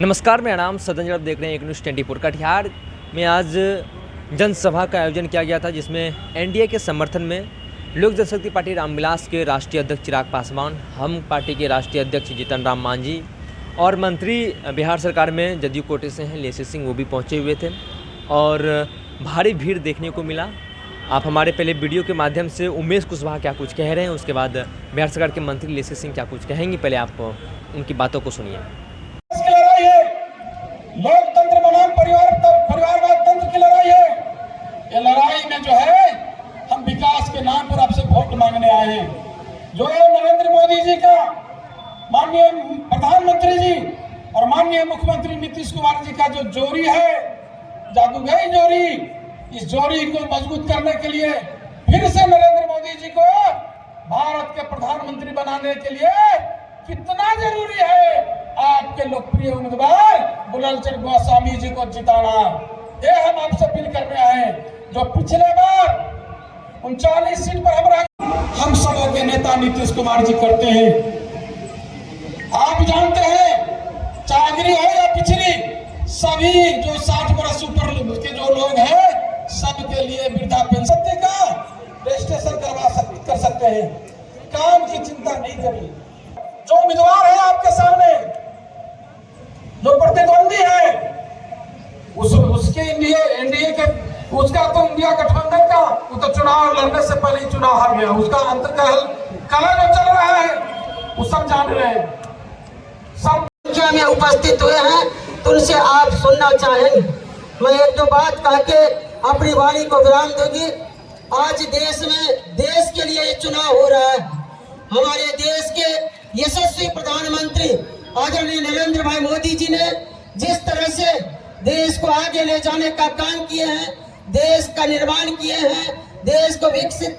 नमस्कार, मेरा नाम सदन। आप देख रहे हैं एक न्यूज़ 24। कटिहार में आज जनसभा का आयोजन किया गया था, जिसमें एनडीए के समर्थन में लोक जनशक्ति पार्टी रामविलास के राष्ट्रीय अध्यक्ष चिराग पासवान, हम पार्टी के राष्ट्रीय अध्यक्ष जीतन राम मांझी और मंत्री बिहार सरकार में जदयू कोटे से हैं लेसी सिंह, वो भी पहुँचे हुए थे और भारी भीड़ देखने को मिला। आप हमारे पहले वीडियो के माध्यम से उमेश कुशवाहा क्या कुछ कह रहे हैं, उसके बाद बिहार सरकार के मंत्री लेसी सिंह क्या कुछ कहेंगी, पहले आप उनकी बातों को सुनिए। लोकतंत्र बनाम परिवारवाद तंत्र की लड़ाई है। ये लड़ाई में जो है हम विकास के नाम पर आपसे वोट मांगने आए हैं। जो नरेंद्र मोदी जी का, माननीय प्रधानमंत्री जी और माननीय मुख्यमंत्री नीतीश कुमार जी का जो जोड़ी है, जादूगई जोड़ी, इस जोड़ी को मजबूत करने के लिए फिर से नरेंद्र मोदी जी को भारत के प्रधानमंत्री बनाने के लिए कितना जरूरी है आपके लोकप्रिय उम्मीदवार दुलालचंद गोस्वामी जी को जिताना। ये हम आपसे अपील करने आए। जो पिछले बार 39 सीट पर हम सबों के नेता नीतीश कुमार जी करते हैं। आप जानते हैं, चागरी हो या पिछड़ी, सभी जो 60 वर्ष ऊपर के जो लोग हैं, सबके लिए वृद्धा पेंशन का रजिस्ट्रेशन कर सकते हैं। काम की चिंता नहीं करिए। जो उम्मीदवार है आपके सामने, जो प्रतिद्वंदी है, उसके एनडीए के, उसका तो इंडिया गठबंधन का, वो तो चुनाव लड़ने से पहले ही चुनाव हार गया। उसका अंतर्कल कलह जो चल रहा है वो सब जान रहे हैं। सब संख्या में उपस्थित हुए हैं, तो उनसे आप सुनना चाहेंगे। मैं एक दो बात कह के अपनी वाणी को विराम दूंगी। आज देश में, देश के लिए ये चुनाव हो रहा है। हमारे देश के यशस्वी प्रधानमंत्री आदरणीय नरेंद्र भाई मोदी जी ने जिस तरह से देश को आगे ले जाने का काम किए हैं, देश का निर्माण किए हैं, देश को विकसित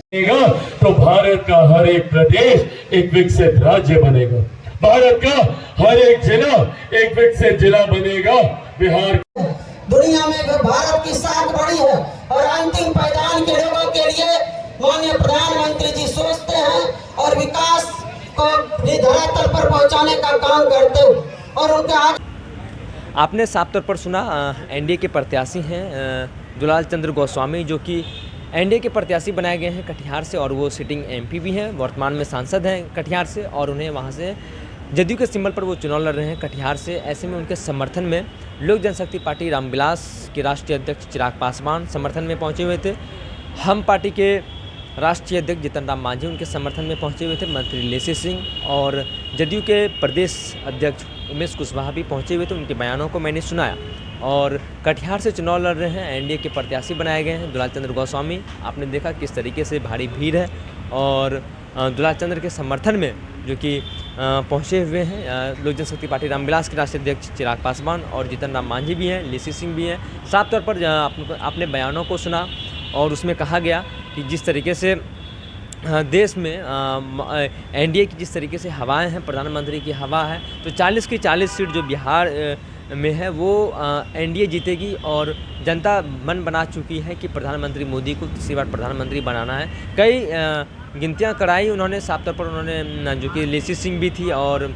तो भारत का हर एक प्रदेश एक विकसित राज्य बनेगा। भारत का हर एक जिला एक विकसित जिला बनेगा। बिहार दुनिया में भारत की साख बड़ी है और अंतिम पायदान के लोगों के लिए माननीय प्रधानमंत्री जी सोचते हैं और विकास को धरातल पर पहुंचाने का काम करते हैं और उनके आपने साफ तौर पर सुना, एनडीए के प्रत्याशी हैं दुलालचंद गोस्वामी, जो कि एनडीए के प्रत्याशी बनाए गए हैं कटिहार से और वो सिटिंग एमपी भी हैं, वर्तमान में सांसद हैं कटिहार से और उन्हें वहाँ से जदयू के सिंबल पर वो चुनाव लड़ रहे हैं कटिहार से। ऐसे में उनके समर्थन में लोक जनशक्ति पार्टी रामविलास के राष्ट्रीय अध्यक्ष चिराग पासवान समर्थन में पहुँचे हुए थे। हम पार्टी के राष्ट्रीय अध्यक्ष जीतन राम मांझी उनके समर्थन में पहुंचे हुए थे, मंत्री लेसी सिंह और जदयू के प्रदेश अध्यक्ष उमेश कुशवाहा भी पहुंचे हुए थे। उनके बयानों को मैंने सुनाया और कटिहार से चुनाव लड़ रहे हैं एनडीए के प्रत्याशी बनाए गए हैं दुलालचंद गोस्वामी। आपने देखा किस तरीके से भारी भीड़ है और दुलालचंद के समर्थन में जो कि पहुँचे हुए हैं लोक जनशक्ति पार्टी रामविलास के राष्ट्रीय अध्यक्ष चिराग पासवान और जीतन राम मांझी भी हैं, लेसी सिंह भी हैं। साफ तौर पर आपने बयानों को सुना और उसमें कहा गया कि जिस तरीके से देश में एनडीए की जिस तरीके से हवाएं हैं, प्रधानमंत्री की हवा है, तो 40 की 40 सीट जो बिहार में है वो एनडीए जीतेगी और जनता मन बना चुकी है कि प्रधानमंत्री मोदी को किसी बार प्रधानमंत्री बनाना है। कई गिनतियां कराई उन्होंने, साफ तौर पर उन्होंने, जो कि लेसी सिंह भी थी और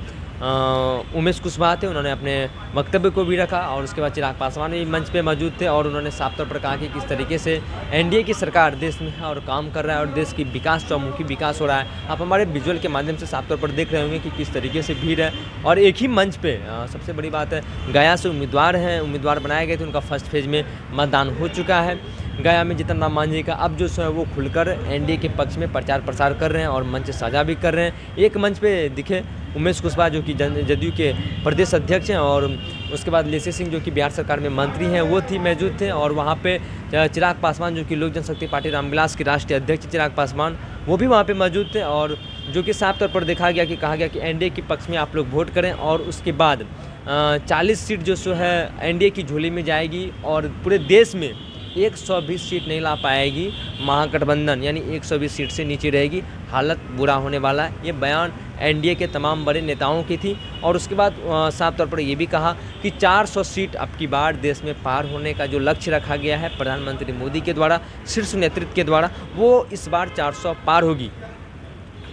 उमेश कुशवाहा थे, उन्होंने अपने वक्तव्य को भी रखा और उसके बाद चिराग पासवान भी मंच पे मौजूद थे और उन्होंने साफ तौर पर कहा कि किस तरीके से एनडीए की सरकार देश में है और काम कर रहा है और देश की विकास, चौमुखी विकास हो रहा है। आप हमारे विजुअल के माध्यम से साफ तौर पर देख रहे होंगे कि किस तरीके से भीड़ है और एक ही मंच पे सबसे बड़ी बात है, गया से उम्मीदवार बनाए गए थे, उनका फर्स्ट फेज में मतदान हो चुका है। गया में जीतन राम मांझी का अब जो है वो खुलकर एनडीए के पक्ष में प्रचार प्रसार कर रहे हैं और मंच साझा भी कर रहे हैं। एक मंच पे दिखे उमेश कुशवाहा जो कि जदयू के प्रदेश अध्यक्ष हैं और उसके बाद लेसी सिंह जो कि बिहार सरकार में मंत्री हैं, वो मौजूद थे और वहाँ पे चिराग पासवान जो कि लोक जनशक्ति पार्टी रामविलास के राष्ट्रीय अध्यक्ष चिराग पासवान, वो भी वहाँ पे मौजूद थे और जो कि साफ तौर पर देखा गया कि कहा गया कि एनडीए के पक्ष में आप लोग वोट करें और उसके बाद 40 सीट जो है एनडीए की झोली में जाएगी और पूरे देश में 120 सीट नहीं ला पाएगी महागठबंधन, यानी 120 सीट से नीचे रहेगी, हालत बुरा होने वाला है। ये बयान एनडीए के तमाम बड़े नेताओं की थी और उसके बाद साफ तौर पर ये भी कहा कि 400 सीट अब की बार देश में पार होने का जो लक्ष्य रखा गया है प्रधानमंत्री मोदी के द्वारा, शीर्ष नेतृत्व के द्वारा, वो इस बार 400 पार होगी।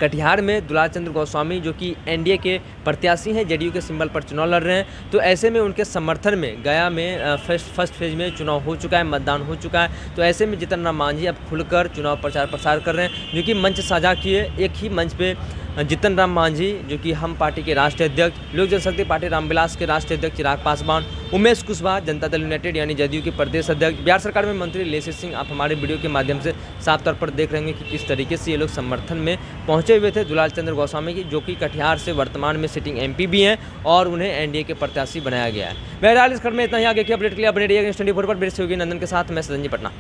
कटिहार में दुलाल चंद्र गोस्वामी जो कि एनडीए के प्रत्याशी हैं, जेडीयू के सिंबल पर चुनाव लड़ रहे हैं, तो ऐसे में उनके समर्थन में गया में फर्स्ट फेज में चुनाव हो चुका है, मतदान हो चुका है। तो ऐसे में जीतन राम मांझी अब खुलकर चुनाव प्रचार प्रसार कर रहे हैं, जो कि मंच साझा किए। एक ही मंच पे जीतन राम मांझी जो कि हम पार्टी के राष्ट्रीय अध्यक्ष, लोक जनशक्ति पार्टी रामविलास के राष्ट्रीय अध्यक्ष चिराग पासवान, उमेश कुशवाहा जनता दल यूनाइटेड यानी जदयू के प्रदेश अध्यक्ष, बिहार सरकार में मंत्री लेसी सिंह, आप हमारे वीडियो के माध्यम से साफ तौर पर देख रहे होंगे कि किस तरीके से ये लोग समर्थन में पहुंचे हुए थे दुलाल चंद्र गोस्वामी की, जो कि कटिहार से वर्तमान में सिटिंग एमपी भी हैं और उन्हें एनडीए के प्रत्याशी बनाया गया है। बहरहाल इस खबर में इतना ही। आगे की अपडेट के लिए अपडेट रहिएगा स्टडी 4 पर। मेरे सहयोगी नंदन के साथ मैं सदन जी पटना।